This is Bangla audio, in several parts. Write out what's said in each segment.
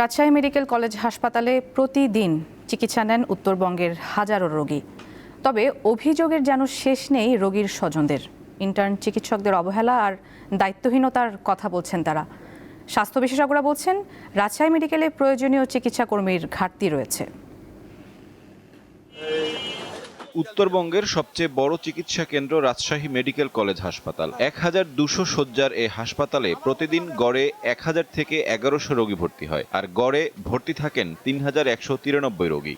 রাজশাহী মেডিকেল কলেজ হাসপাতালে প্রতিদিন চিকিৎসা নেন উত্তরবঙ্গের হাজারো রোগী। তবে অভিযোগের যেন শেষ নেই রোগীর স্বজনদের। ইন্টার্ন চিকিৎসকদের অবহেলা আর দায়িত্বহীনতার কথা বলছেন তারা। স্বাস্থ্য বিশেষজ্ঞরা বলছেন, রাজশাহী মেডিকেলে প্রয়োজনীয় চিকিৎসা কর্মীর ঘাটতি রয়েছে। উত্তরবঙ্গের সবচেয়ে বড় চিকিৎসা কেন্দ্র রাজশাহী মেডিকেল কলেজ হাসপাতাল। 1200 শয্যার এই হাসপাতালে প্রতিদিন গড়ে 1000 থেকে 1100 রোগী ভর্তি হয়, আর গড়ে ভর্তি থাকেন 3193 রোগী।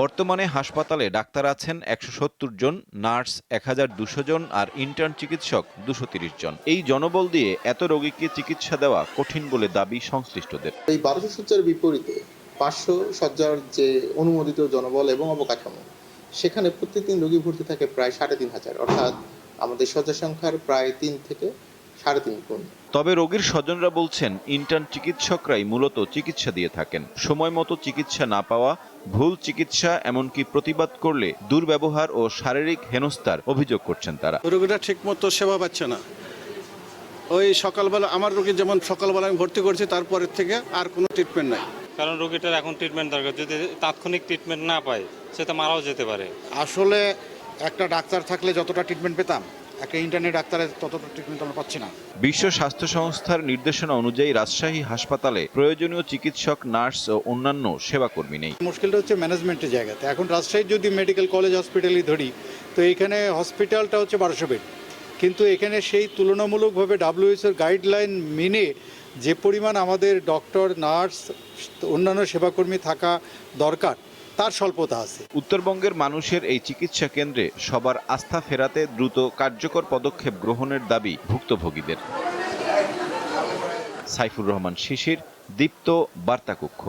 বর্তমানে হাসপাতালে ডাক্তার আছেন 170 জন, নার্স 1200 জন আর ইন্টার্ন চিকিৎসক 230 জন। এই জনবল দিয়ে এত রোগীকে চিকিৎসা দেওয়া কঠিন বলে দাবি সংশ্লিষ্টদের। এই 1200 শয্যার বিপরীতে 500 শয্যার যে অনুমোদিত জনবল এবং অবকাঠামো, সেখানে প্রতিদিন রোগী ভর্তি থাকে প্রায় 3500, অর্থাৎ আমাদের শয্যা সংখ্যার প্রায় 3 থেকে 3.5 গুণ। তবে রোগীর স্বজনরা বলছেন, ইন্টার্ন চিকিৎসকরাই মূলত চিকিৎসা দিয়ে থাকেন। সময় মতো চিকিৎসা না পাওয়া, ভুল চিকিৎসা, এমনকি প্রতিবাদ করলে দুর্ব্যবহার ও শারীরিক হেনস্থার অভিযোগ করছেন তারা। রোগীরা ঠিক মতো সেবা পাচ্ছে না। ওই সকালবেলা আমার রোগী যেমন সকালবেলা আমি ভর্তি করছি, তারপরের থেকে আর কোনো ট্রিটমেন্ট নাই। কারণ রোগীটার এখন ট্রিটমেন্ট দরকার, যদি তাৎক্ষণিক ট্রিটমেন্ট না পায় সে তো মারাও যেতে পারে। আসলে একটা ডাক্তার থাকলে যতটা ট্রিটমেন্ট পেতাম, একটা ইন্টার্নের ডাক্তারের ততটা ট্রিটমেন্ট আমরা পাচ্ছি না। বিশ্ব স্বাস্থ্য সংস্থার নির্দেশনা অনুযায়ী রাজশাহী হাসপাতালে প্রয়োজনীয় চিকিৎসক, নার্স ও অন্যান্য সেবাকর্মী নেই। মুশকিলটা হচ্ছে ম্যানেজমেন্টের জায়গাতে। এখন রাজশাহী যদি মেডিকেল কলেজ হসপিটালই ধরি, তো এখানে হসপিটালটা হচ্ছে 1200 বেড, কিন্তু এখানে সেই তুলনামূলকভাবে WHO গাইডলাইন মেনে যে পরিমাণ আমাদের ডক্টর, নার্স, অন্যান্য সেবাকর্মী থাকা দরকার, তার স্বল্পতা আছে। উত্তরবঙ্গের মানুষের এই চিকিৎসা কেন্দ্রে সবার আস্থা ফেরাতে দ্রুত কার্যকর পদক্ষেপ গ্রহণের দাবি ভুক্তভোগীদের। সাইফুর রহমান শিশির, দীপ্ত বার্তা কক্ষ।